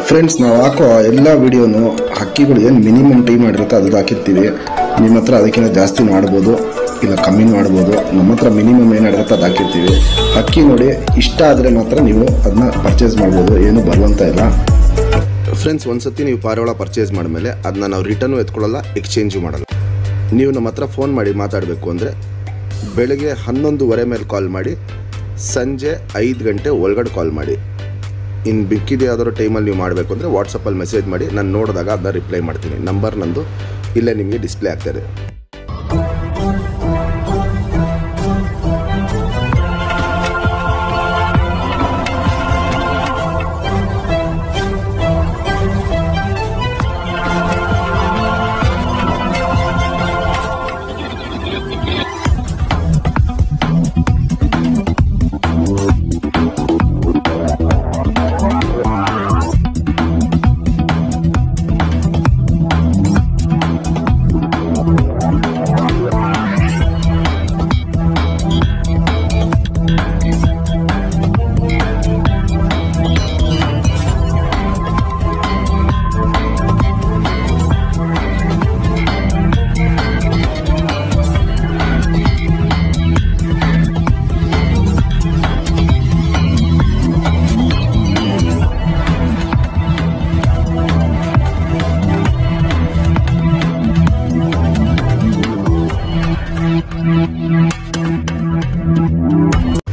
Friends, ನಾವು ಹಾಕೋ ಎಲ್ಲ ವಿಡಿಯೋನು ಹಕ್ಕಿಗಳು ಏನು ಮಿನಿಮಮ್ ಟೈಮ್ ಮಾಡಿರುತ್ತೆ ಅದು ಹಾಕಿರ್ತೀವಿ. ನಿಮ್ಮ ಹತ್ರ ಅದಕ್ಕಿಂತ ಜಾಸ್ತಿ ಮಾಡ್ಬೋದು, ಇಲ್ಲ ಕಮ್ಮಿ ಮಾಡ್ಬೋದು. ನಮ್ಮ ಹತ್ರ ಮಿನಿಮಮ್ ಏನಿರುತ್ತೆ ಅದು ಹಾಕಿರ್ತೀವಿ. ಹಕ್ಕಿ ನೋಡಿ ಇಷ್ಟ ಆದರೆ ಮಾತ್ರ ನೀವು ಅದನ್ನ ಪರ್ಚೇಸ್ ಮಾಡ್ಬೋದು, ಏನು ಬರುವಂತ ಇಲ್ಲ. ಫ್ರೆಂಡ್ಸ್, ಒಂದ್ಸತಿ ನೀವು ಪಾರಿವಾಳ ಪರ್ಚೇಸ್ ಮಾಡಿದ್ಮೇಲೆ ಅದನ್ನ ನಾವು ರಿಟರ್ನು ಎತ್ಕೊಳ್ಳಲ್ಲ, ಎಕ್ಸ್ಚೇಂಜು ಮಾಡಲ್ಲ. ನೀವು ನಮ್ಮ ಹತ್ರ ಫೋನ್ ಮಾಡಿ ಮಾತಾಡಬೇಕು ಅಂದರೆ ಬೆಳಗ್ಗೆ 11:15 ಮೇಲೆ ಕಾಲ್ ಮಾಡಿ, ಸಂಜೆ 5 ಗಂಟೆ ಒಳಗಡೆ ಕಾಲ್ ಮಾಡಿ. ಇನ್ನು ಬಿಕ್ಕಿದೆ ಯಾವ್ದಾದ್ರು ಟೈಮಲ್ಲಿ ನೀವು ಮಾಡಬೇಕು ಅಂದರೆ ವಾಟ್ಸಪ್ಪಲ್ಲಿ ಮೆಸೇಜ್ ಮಾಡಿ, ನಾನು ನೋಡಿದಾಗ ಅದನ್ನ ರಿಪ್ಲೈ ಮಾಡ್ತೀನಿ. ನಂಬರ್ ನಂದು ಇಲ್ಲೇ ನಿಮಗೆ ಡಿಸ್ಪ್ಲೇ ಆಗ್ತಾಯಿದೆ.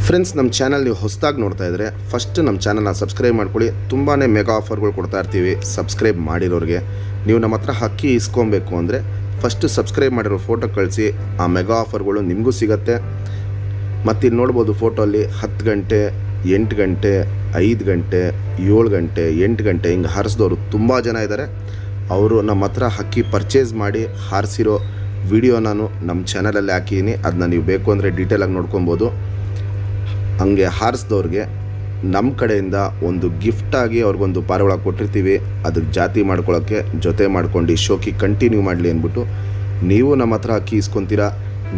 ಫ್ರೆಂಡ್ಸ್, ನಮ್ಮ ಚಾನಲ್ ನೀವು ಹೊಸದಾಗಿ ನೋಡ್ತಾ ಇದ್ದರೆ ಫಸ್ಟ್ ನಮ್ಮ ಚಾನಲ್ನ ಸಬ್ಸ್ಕ್ರೈಬ್ ಮಾಡ್ಕೊಳ್ಳಿ. ತುಂಬಾ ಮೆಗಾ ಆಫರ್ಗಳು ಕೊಡ್ತಾ ಇರ್ತೀವಿ ಸಬ್ಸ್ಕ್ರೈಬ್ ಮಾಡಿರೋರಿಗೆ. ನೀವು ನಮ್ಮ ಹತ್ರ ಹಕ್ಕಿ ಇಸ್ಕೊಬೇಕು ಅಂದರೆ ಫಸ್ಟ್ ಸಬ್ಸ್ಕ್ರೈಬ್ ಮಾಡಿರೋ ಫೋಟೋ ಕಳಿಸಿ, ಆ ಮೆಗಾ ಆಫರ್ಗಳು ನಿಮಗೂ ಸಿಗುತ್ತೆ. ಮತ್ತು ಇಲ್ಲಿ ನೋಡ್ಬೋದು ಫೋಟೋಲ್ಲಿ 10 ಗಂಟೆ, 8 ಗಂಟೆ, 5 ಗಂಟೆ, 7 ಗಂಟೆ, 8 ಗಂಟೆ ಹಿಂಗೆ ಹಾರಿಸಿದವರು ತುಂಬ ಜನ ಇದ್ದಾರೆ. ಅವರು ನಮ್ಮ ಹತ್ರ ಹಕ್ಕಿ ಪರ್ಚೇಸ್ ಮಾಡಿ ಹಾರಿಸಿರೋ ವಿಡಿಯೋ ನಾನು ನಮ್ಮ ಚಾನಲಲ್ಲಿ ಹಾಕಿದ್ದೀನಿ. ಅದನ್ನ ನೀವು ಬೇಕು ಅಂದರೆ ಡೀಟೇಲಾಗಿ ನೋಡ್ಕೊಬೋದು. ಹಂಗೆ ಹಾರಿಸಿದವ್ರಿಗೆ ನಮ್ಮ ಕಡೆಯಿಂದ ಒಂದು ಗಿಫ್ಟಾಗಿ ಅವ್ರಿಗೊಂದು ಪಾರಿವಾಳ ಕೊಟ್ಟಿರ್ತೀವಿ. ಅದಕ್ಕೆ ಜಾತಿ ಮಾಡ್ಕೊಳ್ಳೋಕ್ಕೆ ಜೊತೆ ಮಾಡ್ಕೊಂಡು ಶೋಕಿ ಕಂಟಿನ್ಯೂ ಮಾಡಲಿ ಅಂದ್ಬಿಟ್ಟು ನೀವು ನಮ್ಮ ಹತ್ರ ಅಕ್ಕಿ ಇಸ್ಕೊತೀರಾ.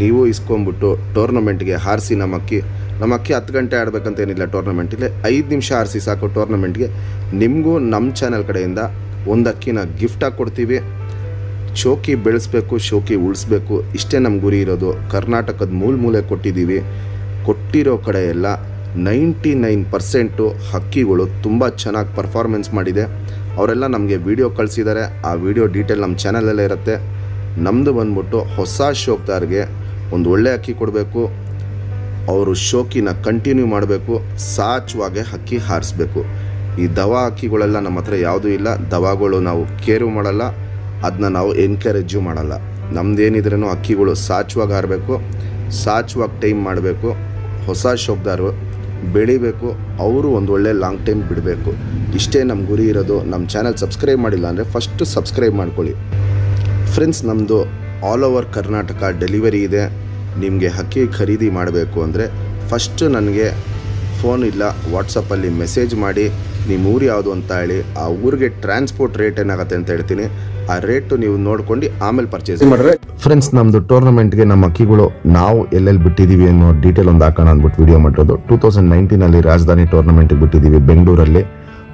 ನೀವು ಇಸ್ಕೊಂಬಿಟ್ಟು ಟೂರ್ನಮೆಂಟ್ಗೆ ಹಾರಿಸಿ ನಮ್ಮ ಅಕ್ಕಿ 10 ಗಂಟೆ ಆಡಬೇಕಂತೇನಿಲ್ಲ. ಟೂರ್ನಮೆಂಟಿಗೆ 5 ನಿಮಿಷ ಹಾರಿಸಿ ಸಾಕು. ಟೂರ್ನಮೆಂಟ್ಗೆ ನಿಮಗೂ ನಮ್ಮ ಚಾನಲ್ ಕಡೆಯಿಂದ ಒಂದು ಅಕ್ಕಿನ ಗಿಫ್ಟಾಗಿ ಕೊಡ್ತೀವಿ. ಶೋಕಿ ಬೆಳೆಸಬೇಕು, ಶೋಕಿ ಉಳಿಸ್ಬೇಕು, ಇಷ್ಟೇ ನಮ್ಮ ಗುರಿ ಇರೋದು. ಕರ್ನಾಟಕದ ಮೂಲೆ ಕೊಟ್ಟಿದ್ದೀವಿ. ಕೊಟ್ಟಿರೋ ಕಡೆ ಎಲ್ಲ 99% ಹಕ್ಕಿಗಳು ತುಂಬ ಚೆನ್ನಾಗಿ ಪರ್ಫಾರ್ಮೆನ್ಸ್ ಮಾಡಿದೆ. ಅವರೆಲ್ಲ ನಮಗೆ ವಿಡಿಯೋ ಕಳಿಸಿದ್ದಾರೆ. ಆ ವಿಡಿಯೋ ಡೀಟೇಲ್ ನಮ್ಮ ಚಾನಲಲ್ಲೇ ಇರುತ್ತೆ. ನಮ್ಮದು ಬಂದ್ಬಿಟ್ಟು ಹೊಸ ಶೋಕ್ದಾರ್ಗೆ ಒಂದು ಒಳ್ಳೆ ಅಕ್ಕಿ ಕೊಡಬೇಕು. ಅವರು ಶೋಕಿನ ಕಂಟಿನ್ಯೂ ಮಾಡಬೇಕು, ಸಾಚುವಾಗೆ ಹಕ್ಕಿ ಹಾರಿಸ್ಬೇಕು. ಈ ದವಾ ಹಕ್ಕಿಗಳೆಲ್ಲ ನಮ್ಮ ಹತ್ರ ಯಾವುದೂ ಇಲ್ಲ. ದವಾಗಳು ನಾವು ಕೇರು ಮಾಡಲ್ಲ, ಅದನ್ನ ನಾವು ಎನ್ಕರೇಜು ಮಾಡಲ್ಲ. ನಮ್ಮದೇನಿದ್ರೂ ಹಕ್ಕಿಗಳು ಸಾಚುವಾಗಿ ಹಾರಬೇಕು, ಸಾಚುವಾಗಿ ಟೈಮ್ ಮಾಡಬೇಕು. ಹೊಸ ಶೋಕ್ದಾರು ಬೆಳಿಬೇಕು, ಅವರು ಒಂದು ಒಳ್ಳೆ ಲಾಂಗ್ ಟೈಮ್ ಬಿಡಬೇಕು. ಇಷ್ಟೇ ನಮ್ಮ ಗುರಿ ಇರೋದು. ನಮ್ಮ ಚಾನಲ್ ಸಬ್ಸ್ಕ್ರೈಬ್ ಮಾಡಿಲ್ಲ ಅಂದರೆ ಫಸ್ಟ್ ಸಬ್ಸ್ಕ್ರೈಬ್ ಮಾಡ್ಕೊಳ್ಳಿ. ಫ್ರೆಂಡ್ಸ್, ನಮ್ಮದು ಆಲ್ ಓವರ್ ಕರ್ನಾಟಕ ಡೆಲಿವರಿ ಇದೆ. ನಿಮಗೆ ಹಕ್ಕಿ ಖರೀದಿ ಮಾಡಬೇಕು ಅಂದರೆ ಫಸ್ಟು ನನಗೆ ಫೋನ್ ಇಲ್ಲ ವಾಟ್ಸಪ್ಪಲ್ಲಿ ಮೆಸೇಜ್ ಮಾಡಿ ನಿಮ್ಮ ಊರು ಯಾವುದು ಅಂತ ಹೇಳಿ, ಆ ಊರಿಗೆ ಟ್ರಾನ್ಸ್ಪೋರ್ಟ್ ರೇಟ್ ಏನಾಗುತ್ತೆ ಅಂತ ಹೇಳ್ತೀನಿ. ಆ ರೇಟು ನೀವು ನೋಡ್ಕೊಂಡು ಆಮೇಲೆ ಪರ್ಚೇಸ್ ಮಾಡಿದ್ರೆ. ಫ್ರೆಂಡ್ಸ್, ನಮ್ಮದು ಟೂರ್ನಮೆಂಟ್ಗೆ ನಮ್ಮ ಅಕ್ಕಿಗಳು ನಾವು ಎಲ್ಲೆಲ್ಲಿ ಬಿಟ್ಟಿದ್ದೀವಿ ಅನ್ನೋ ಡೀಟೇಲ್ ಒಂದು ಹಾಕೋಣ ಅಂದ್ಬಿಟ್ಟು ವಿಡಿಯೋ ಮಾಡಿರೋದು. 2019 ರಾಜಧಾನಿ ಟೂರ್ನಮೆಂಟಿಗೆ ಬಿಟ್ಟಿದ್ದೀವಿ ಬೆಂಗಳೂರಲ್ಲಿ,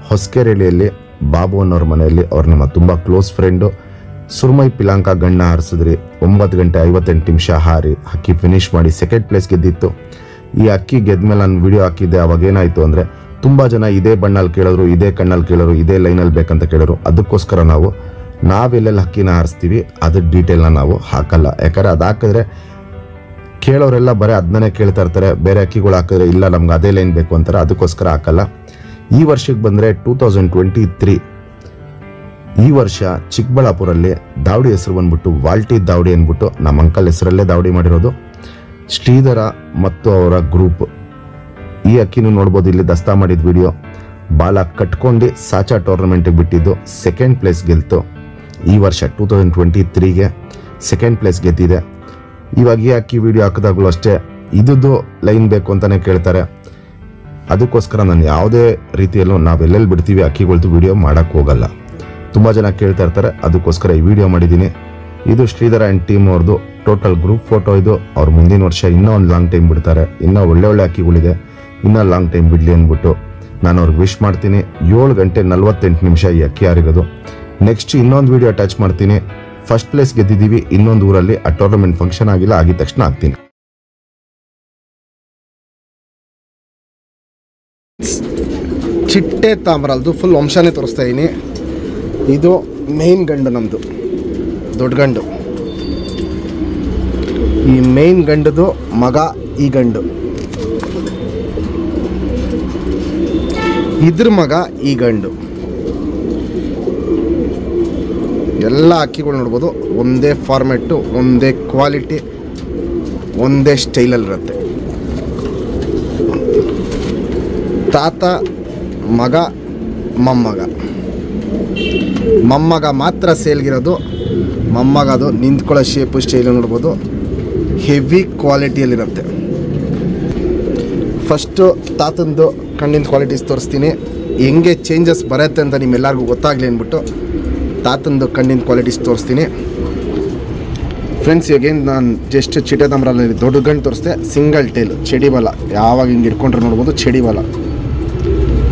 ಹೊಸಕೆರೆಹಳ್ಳಿಯಲ್ಲಿ ಬಾಬು ಅನ್ನೋರ ಮನೆಯಲ್ಲಿ. ಅವ್ರು ನಮ್ಮ ತುಂಬ ಕ್ಲೋಸ್ ಫ್ರೆಂಡು. ಸುರ್ಮೈ ಪಿಲಾಂಕ ಗಣ್ಣ ಹಾರಿಸಿದ್ರಿ. 9 ಗಂಟೆ 58 ನಿಮಿಷ ಹಾರಿ ಹಕ್ಕಿ ಫಿನಿಶ್ ಮಾಡಿ ಸೆಕೆಂಡ್ ಪ್ಲೇಸ್ ಗೆದ್ದಿತ್ತು. ಈ ಅಕ್ಕಿ ಗೆದ್ಮೇಲೆ ನಾನು ವಿಡಿಯೋ ಹಾಕಿದ್ದೆ. ಅವಾಗ ಏನಾಯಿತು ಅಂದರೆ ತುಂಬ ಜನ ಇದೇ ಬಣ್ಣಲ್ಲಿ ಕೇಳೋರು, ಇದೇ ಕಣ್ಣಲ್ಲಿ ಕೇಳೋರು, ಇದೇ ಲೈನಲ್ಲಿ ಬೇಕಂತ ಕೇಳೋರು. ಅದಕ್ಕೋಸ್ಕರ ನಾವೆಲ್ಲೆಲ್ಲಿ ಹಕ್ಕಿನ ಹಾರಿಸ್ತೀವಿ ಅದ್ರ ಡೀಟೇಲ್ನ ನಾವು ಹಾಕಲ್ಲ. ಯಾಕಂದರೆ ಅದು ಹಾಕಿದ್ರೆ ಕೇಳೋರೆಲ್ಲ ಬರೀ ಅದನ್ನೇ ಕೇಳ್ತಾ ಇರ್ತಾರೆ. ಬೇರೆ ಅಕ್ಕಿಗಳು ಹಾಕಿದ್ರೆ ಇಲ್ಲ ನಮ್ಗೆ ಅದೇ ಲೈನ್ ಬೇಕು ಅಂತಾರೆ. ಅದಕ್ಕೋಸ್ಕರ ಹಾಕಲ್ಲ. ಈ ವರ್ಷಕ್ಕೆ ಬಂದರೆ 2023 ಈ ವರ್ಷ ಚಿಕ್ಕಬಳ್ಳಾಪುರಲ್ಲಿ ದಾವಡಿ ಹೆಸರು ಬಂದ್ಬಿಟ್ಟು ವಾಲ್ಟಿ ದಾವಡಿ ಅಂದ್ಬಿಟ್ಟು ನಮ್ಮ ಅಂಕಲ್ ಹೆಸರಲ್ಲೇ ದಾವಡಿ ಮಾಡಿರೋದು. ಶ್ರೀಧರ ಮತ್ತು ಅವರ ಗ್ರೂಪ್. ಈ ಅಕ್ಕಿನೂ ನೋಡ್ಬೋದು, ಇಲ್ಲಿ ದಸ್ತಾ ಮಾಡಿದ ವಿಡಿಯೋ. ಬಾಲ ಕಟ್ಕೊಂಡು ಸಾಚಾ ಟೂರ್ನಮೆಂಟಿಗೆ ಬಿಟ್ಟಿದ್ದು, ಸೆಕೆಂಡ್ ಪ್ಲೇಸ್ ಗೆಲ್ತು. ಈ ವರ್ಷ 2023ಗೆ ಸೆಕೆಂಡ್ ಪ್ಲೇಸ್ ಗೆದ್ದಿದೆ. ಇವಾಗ ಈ ಅಕ್ಕಿ ವಿಡಿಯೋ ಹಾಕಿದಾಗಲೂ ಅಷ್ಟೇ ಇದ್ದು ಲೈನ್ ಬೇಕು ಅಂತಲೇ ಕೇಳ್ತಾರೆ. ಅದಕ್ಕೋಸ್ಕರ ನಾನು ಯಾವುದೇ ರೀತಿಯಲ್ಲೂ ನಾವೆಲ್ಲೆಲ್ಲಿ ಬಿಡ್ತೀವಿ ಅಕ್ಕಿಗಳ್ದು ವಿಡಿಯೋ ಮಾಡೋಕ್ಕೆ ಹೋಗಲ್ಲ. ತುಂಬ ಜನ ಕೇಳ್ತಾ ಇರ್ತಾರೆ, ಅದಕ್ಕೋಸ್ಕರ ಈ ವಿಡಿಯೋ ಮಾಡಿದ್ದೀನಿ. ಇದು ಶ್ರೀಧರ ಆ್ಯಂಡ್ ಟೀಮ್ ಅವ್ರದ್ದು ಟೋಟಲ್ ಗ್ರೂಪ್ ಫೋಟೋ. ಇದು ಅವ್ರು ಮುಂದಿನ ವರ್ಷ ಇನ್ನೂ ಒಂದು ಲಾಂಗ್ ಟೈಮ್ ಬಿಡ್ತಾರೆ. ಇನ್ನೂ ಒಳ್ಳೆ ಅಕ್ಕಿಗಳಿದೆ, ಇನ್ನೂ ಲಾಂಗ್ ಟೈಮ್ ಬಿಡಲಿ ಅಂದ್ಬಿಟ್ಟು ನಾನು ಅವ್ರಿಗೆ ವಿಶ್ ಮಾಡ್ತೀನಿ. 7 ಗಂಟೆ 48 ನಿಮಿಷ ಈ ಅಕ್ಕಿ ಆರಿರೋದು. ನೆಕ್ಸ್ಟ್ ಇನ್ನೊಂದು ವಿಡಿಯೋ ಅಟ್ಯಾಚ್ ಮಾಡ್ತೀನಿ. ಫಸ್ಟ್ ಪ್ಲೇಸ್ ಗೆದ್ದಿದ್ದೀವಿ ಇನ್ನೊಂದು ಊರಲ್ಲಿ, ಆ ಟೂರ್ನಮೆಂಟ್ ಫಂಕ್ಷನ್ ಆಗಿಲ್ಲ, ಆಗಿದ ತಕ್ಷಣ ಆಗ್ತೀನಿ. ಚಿಟ್ಟೆ ತಾಮ್ರದ್ದು ಫುಲ್ ವಂಶನೇ ತೋರಿಸ್ತಾ ಇದ್ದೀನಿ. ಇದು ಮೇನ್ ಗಂಡು, ನಮ್ಮದು ದೊಡ್ಡ ಗಂಡು. ಈ ಮೇನ್ ಗಂಡದು ಮಗ ಈ ಗಂಡು, ಇದ್ರ ಮಗ ಈ ಗಂಡು. ಎಲ್ಲ ಅಕ್ಕಿಗಳು ನೋಡ್ಬೋದು, ಒಂದೇ ಫಾರ್ಮೆಟ್ಟು, ಒಂದೇ ಕ್ವಾಲಿಟಿ, ಒಂದೇ ಸ್ಟೈಲಲ್ಲಿರುತ್ತೆ. ತಾತ ಮಗ ಮೊಮ್ಮಗ ಮಾತ್ರ ಸೇಲ್ಗಿರೋದು. ಮೊಮ್ಮಗದು ನಿಂತ್ಕೊಳ್ಳೋ ಶೇಪು ಸ್ಟೈಲು ನೋಡ್ಬೋದು, ಹೆವಿ ಕ್ವಾಲಿಟಿಯಲ್ಲಿರುತ್ತೆ. ಫಸ್ಟು ತಾತಂದು ಕಣ್ಣಿನ ಕ್ವಾಲಿಟೀಸ್ ತೋರಿಸ್ತೀನಿ, ಹೆಂಗೆ ಚೇಂಜಸ್ ಬರುತ್ತೆ ಅಂತ ನಿಮ್ಮೆಲ್ಲರಿಗೂ ಗೊತ್ತಾಗಲಿ ಅಂದ್ಬಿಟ್ಟು ತಾತಂದು ಕಣ್ಣಿನ ಕ್ವಾಲಿಟೀಸ್ ತೋರಿಸ್ತೀನಿ. ಫ್ರೆಂಡ್ಸ್, ಇವಾಗೇನು ನಾನು ಜಸ್ಟ್ ಚಿಟ್ಟೆ ತಾಮ್ರಲ್ಲಿ ದೊಡ್ಡ ಗಂಡು ತೋರಿಸ್ದೆ. ಸಿಂಗಲ್ ಟೇಲ್, ಚಡಿ ಬಲ, ಯಾವಾಗ ಹಿಂಗೆ ಇಟ್ಕೊಂಡ್ರೆ ನೋಡ್ಬೋದು ಚಡಿ ಬಲ.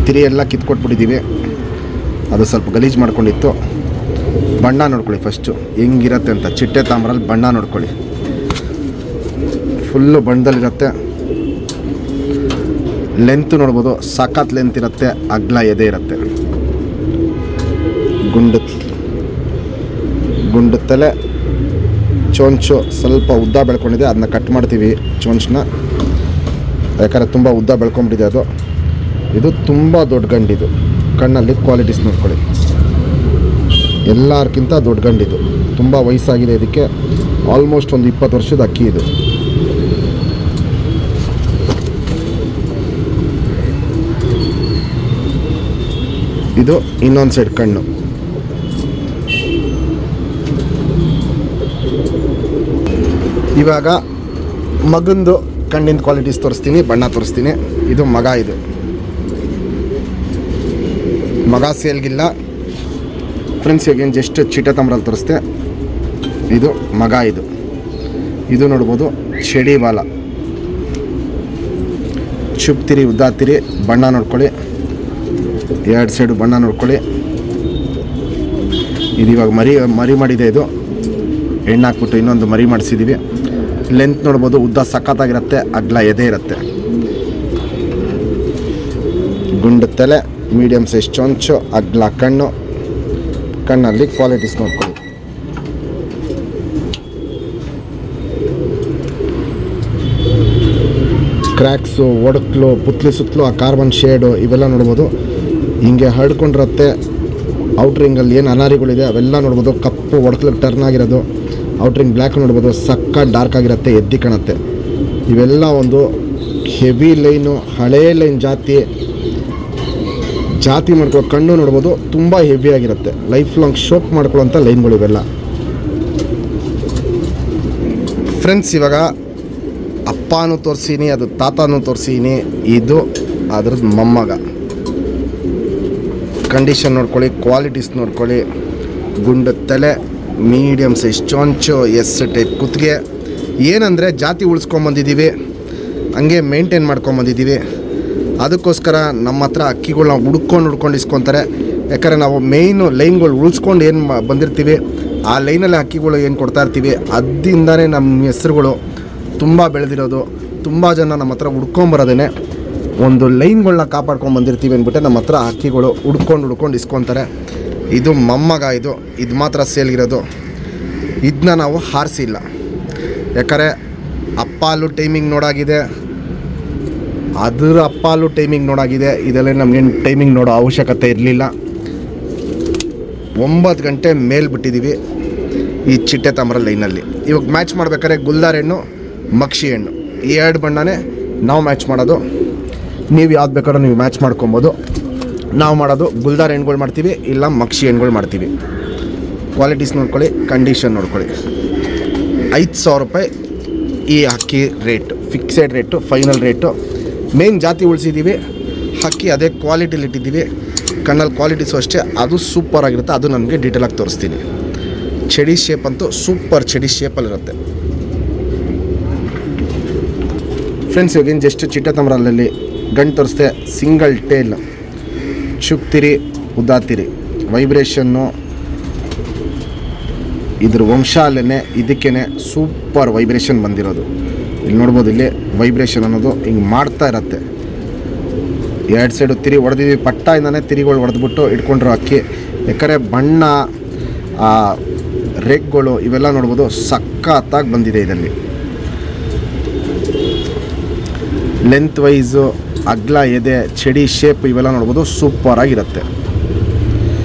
ತಿರಿ ಎಲ್ಲ ಕಿತ್ಕೊಟ್ಬಿಟ್ಟಿದ್ದೀವಿ, ಅದು ಸ್ವಲ್ಪ ಗಲೀಜು ಮಾಡ್ಕೊಂಡಿತ್ತು. ಬಣ್ಣ ನೋಡ್ಕೊಳ್ಳಿ ಫಸ್ಟು ಹೆಂಗಿರುತ್ತೆ ಅಂತ. ಚಿಟ್ಟೆ ತಾಮ್ರಲ್ಲಿ ಬಣ್ಣ ನೋಡ್ಕೊಳ್ಳಿ, ಫುಲ್ಲು ಬಣ್ಣದಲ್ಲಿರುತ್ತೆ. ಲೆಂತ್ ನೋಡ್ಬೋದು, ಸಖತ್ ಲೆಂತ್ ಇರುತ್ತೆ, ಅಗ್ಲ ಎದೆ ಇರುತ್ತೆ. ಗುಂಡು ತಲೆ, ಚೋಂಚು ಸ್ವಲ್ಪ ಉದ್ದ ಬೆಳ್ಕೊಂಡಿದೆ, ಅದನ್ನ ಕಟ್ ಮಾಡ್ತೀವಿ ಚೋಂಚನ್ನ, ಯಾಕಂದರೆ ತುಂಬ ಉದ್ದ ಬೆಳ್ಕೊಂಬಿಟ್ಟಿದೆ ಅದು. ಇದು ತುಂಬ ದೊಡ್ಡ ಗಂಡಿದು. ಕಣ್ಣಲ್ಲಿ ಕ್ವಾಲಿಟೀಸ್ ನೋಡ್ಕೊಳ್ಳಿ, ಎಲ್ಲರಿಗಿಂತ ದೊಡ್ಡ ಗಂಡಿದು. ತುಂಬ ವಯಸ್ಸಾಗಿದೆ ಇದಕ್ಕೆ, ಆಲ್ಮೋಸ್ಟ್ ಒಂದು 20 ವರ್ಷದ ಅಕ್ಕಿ ಇದು. ಇದು ಇನ್ನೊಂದು ಸೈಡ್ ಕಣ್ಣು. ಇವಾಗ ಮಗಂದು ಕಣ್ಣಿನ ಕ್ವಾಲಿಟೀಸ್ ತೋರಿಸ್ತೀನಿ, ಬಣ್ಣ ತೋರಿಸ್ತೀನಿ. ಇದು ಮಗ, ಇದು ಮಗ ಸೇಲ್ಗಿಲ್ಲ ಫ್ರೆಂಡ್ಸ್. ಇವಾಗೇನು ಜಸ್ಟ್ ಚಿಟ್ಟೆ ತಾಮ್ರಲ್ಲಿ ತೋರಿಸ್ತೆ. ಇದು ಮಗ, ಇದು ನೋಡ್ಬೋದು ಚಡಿ ಬಾಲ, ಚುಪ್ತಿರಿ, ಉದ್ದಾತಿರಿ. ಬಣ್ಣ ನೋಡ್ಕೊಳ್ಳಿ, 2 ಸೈಡು ಬಣ್ಣ ನೋಡ್ಕೊಳ್ಳಿ. ಇದು ಇವಾಗ ಮರಿ ಮಾಡಿದೆ. ಇದು ಹೆಣ್ಣಾಕ್ಬಿಟ್ಟು ಇನ್ನೊಂದು ಮರಿ ಮಾಡಿಸಿದ್ದೀವಿ. ಲೆಂತ್ ನೋಡ್ಬೋದು, ಉದ್ದ ಸಖತ್ತಾಗಿರುತ್ತೆ, ಅಗ್ಲ ಎದೆ ಇರುತ್ತೆ. ಗುಂಡು ತಲೆ, ಮೀಡಿಯಮ್ ಸೈಜ್ ಚೊಂಚು, ಅಗ್ಲ ಕಣ್ಣು. ಕಣ್ಣಲ್ಲಿ ಕ್ವಾಲಿಟೀಸ್ ನೋಡ್ಕೊಳ್ಳಿ. ಕ್ರ್ಯಾಕ್ಸು, ಒಡಕ್ಲು, ಪುತ್ಲಿ ಸುತ್ತಲೂ ಆ ಕಾರ್ಬನ್ ಶೇಡು ಇವೆಲ್ಲ ನೋಡ್ಬೋದು. ಹಿಂಗೆ ಹರಡ್ಕೊಂಡಿರುತ್ತೆ. ಔಟ್ರಿಂಗಲ್ಲಿ ಏನು ಅನಾರಿಗಳಿದೆ ಅವೆಲ್ಲ ನೋಡ್ಬೋದು. ಕಪ್ಪು ಒಡಕ್ಲಿಗೆ ಟರ್ನ್ ಆಗಿರೋದು, ಔಟ್ರಿಂಗ್ ಬ್ಲ್ಯಾಕ್ ನೋಡ್ಬೋದು, ಸಕ್ಕ ಡಾರ್ಕ್ ಆಗಿರುತ್ತೆ, ಎದ್ದಿ ಕಾಣುತ್ತೆ. ಇವೆಲ್ಲ ಒಂದು ಹೆವಿ ಲೈನು, ಹಳೇ ಲೈನ್ ಜಾತಿ ಮಾಡ್ಕೊಳ್ಳೋ ಕಣ್ಣು ನೋಡ್ಬೋದು, ತುಂಬ ಹೆವಿ ಆಗಿರುತ್ತೆ. ಲೈಫ್ ಲಾಂಗ್ ಶೋಪ್ ಮಾಡ್ಕೊಳ್ಳೋಂಥ ಲೈನ್ಗಳು ಇವೆಲ್ಲ. ಫ್ರೆಂಡ್ಸ್, ಇವಾಗ ಅಪ್ಪನೂ ತೋರಿಸೀನಿ, ಅದು ತಾತನೂ ತೋರಿಸೀನಿ. ಇದು ಅದ್ರದ್ದು ಮೊಮ್ಮಗ. ಕಂಡೀಷನ್ ನೋಡ್ಕೊಳ್ಳಿ, ಕ್ವಾಲಿಟೀಸ್ ನೋಡ್ಕೊಳ್ಳಿ. ಗುಂಡು ತಲೆ, ಮೀಡಿಯಮ್ ಸೈಜ್ ಚೊಂಚು, ಎಸ್ ಟೈಪ್ ಕುತ್ತಿಗೆ. ಏನಂದರೆ ಜಾತಿ ಉಳಿಸ್ಕೊಂಬಂದಿದ್ದೀವಿ, ಹಂಗೆ ಮೇಂಟೈನ್ ಮಾಡ್ಕೊಂಬಂದಿದ್ದೀವಿ. ಅದಕ್ಕೋಸ್ಕರ ನಮ್ಮ ಹತ್ರ ಅಕ್ಕಿಗಳನ್ನ ಹುಡ್ಕೊಂಡು ಇಸ್ಕೊತಾರೆ. ಯಾಕಂದರೆ ನಾವು ಮೇಯ್ನು ಲೈನ್ಗಳು ಉಳಿಸ್ಕೊಂಡು ಏನು ಬಂದಿರ್ತೀವಿ, ಆ ಲೈನಲ್ಲಿ ಅಕ್ಕಿಗಳು ಏನು ಕೊಡ್ತಾ ಇರ್ತೀವಿ, ಅದರಿಂದನೇ ನಮ್ಮ ಹೆಸ್ರುಗಳು ತುಂಬ ಬೆಳೆದಿರೋದು. ತುಂಬ ಜನ ನಮ್ಮ ಹತ್ರ ಹುಡ್ಕೊಂಬರೋದೇ ಒಂದು ಲೈನ್ಗಳನ್ನ ಕಾಪಾಡ್ಕೊಂಡು ಬಂದಿರ್ತೀವಿ ಅಂದ್ಬಿಟ್ಟು ನಮ್ಮ ಹತ್ರ ಅಕ್ಕಿಗಳು ಹುಡ್ಕೊಂಡು ಇಸ್ಕೊತಾರೆ. ಇದು ಮೊಮ್ಮಗ, ಇದು ಮಾತ್ರ ಸೇಲ್ಗಿರೋದು. ಇದನ್ನ ನಾವು ಹಾರಿಸಿಲ್ಲ, ಯಾಕಂದರೆ ಅಪ್ಪಾಲು ಟೈಮಿಂಗ್ ನೋಡಾಗಿದೆ, ಅದರ ಅಪ್ಪಾಲು ಟೈಮಿಂಗ್ ನೋಡಾಗಿದೆ. ಇದೆಲ್ಲ ನಮಗೇನು ಟೈಮಿಂಗ್ ನೋಡೋ ಅವಶ್ಯಕತೆ ಇರಲಿಲ್ಲ. 9 ಗಂಟೆ ಮೇಲೆ ಬಿಟ್ಟಿದ್ದೀವಿ ಈ ಚಿಟ್ಟೆ ತಾಮ್ರ ಲೈನಲ್ಲಿ. ಇವಾಗ ಮ್ಯಾಚ್ ಮಾಡ್ಬೇಕಾದ್ರೆ ಗುಲ್ದಾರ್ ಹೆಣ್ಣು, ಮಕ್ಷಿ ಹೆಣ್ಣು, ಈ 2 ಬಣ್ಣನೇ ನಾವು ಮ್ಯಾಚ್ ಮಾಡೋದು. ನೀವು ಯಾವ್ದು ಬೇಕಾದ್ರೂ ನೀವು ಮ್ಯಾಚ್ ಮಾಡ್ಕೊಬೋದು. ನಾವು ಮಾಡೋದು ಗುಲ್ದಾರ್ ಹೆಣ್ಗಳು ಮಾಡ್ತೀವಿ, ಇಲ್ಲ ಮಕ್ಷಿ ಹೆಣ್ಗಳು ಮಾಡ್ತೀವಿ. ಕ್ವಾಲಿಟೀಸ್ ನೋಡ್ಕೊಳ್ಳಿ, ಕಂಡೀಷನ್ ನೋಡ್ಕೊಳ್ಳಿ. 5,000 ರೂಪಾಯಿ ಈ ಅಕ್ಕಿ rate, fixed rate, final rate. Main ಜಾತಿ ಉಳಿಸಿದ್ದೀವಿ, ಅಕ್ಕಿ ಅದೇ ಕ್ವಾಲಿಟಿಲಿ ಇಟ್ಟಿದ್ದೀವಿ. ಕಣ್ಣಲ್ಲಿ ಕ್ವಾಲಿಟೀಸು ಅಷ್ಟೇ, ಅದು ಸೂಪರ್ ಆಗಿರುತ್ತೆ. ಅದು ನನಗೆ ಡೀಟೇಲಾಗಿ ತೋರಿಸ್ತೀನಿ. ಚಡಿ ಶೇಪ್ ಅಂತೂ ಸೂಪರ್ ಚಡಿ ಶೇಪಲ್ಲಿರುತ್ತೆ. ಫ್ರೆಂಡ್ಸ್, ಇವಾಗೇನು ಜಸ್ಟ್ ಚಿಟ್ಟೆ ತಾಮ್ರಲ್ಲಿ ಗಂಡು ತೋರಿಸ್ದೆ. ಸಿಂಗಲ್ ಟೇಲ್, ಚುಕ್ತಿರಿ ಉದಾತಿರಿ ವೈಬ್ರೇಷನ್ನು ಇದ್ರ ವಂಶಾಲನೆ ಇದಕ್ಕೇ ಸೂಪರ್ ವೈಬ್ರೇಷನ್ ಬಂದಿರೋದು. ಇಲ್ಲಿ ನೋಡ್ಬೋದು, ಇಲ್ಲಿ ವೈಬ್ರೇಷನ್ ಅನ್ನೋದು ಹಿಂಗೆ ಮಾಡ್ತಾ ಇರತ್ತೆ. ಎರಡು ಸೈಡು ತಿರಿ ಹೊಡೆದಿದ್ವಿ, ಪಟ್ಟಾಯಿಂದನೇ ತಿರಿಗಳು ಹೊಡೆದ್ಬಿಟ್ಟು ಇಟ್ಕೊಂಡ್ರು ಅಕ್ಕಿ. ಯಾಕಂದರೆ ಬಣ್ಣ ರೇಗ್ಗಳು ಇವೆಲ್ಲ ನೋಡ್ಬೋದು ಸಖತ್ತಾಗಿ ಬಂದಿದೆ. ಇದರಲ್ಲಿ ಲೆಂತ್ ವೈಸು ಅಗ್ಲ ಎದೆ ಚಡಿ ಶೇಪ್ ಇವೆಲ್ಲ ನೋಡ್ಬೋದು ಸೂಪರಾಗಿರುತ್ತೆ.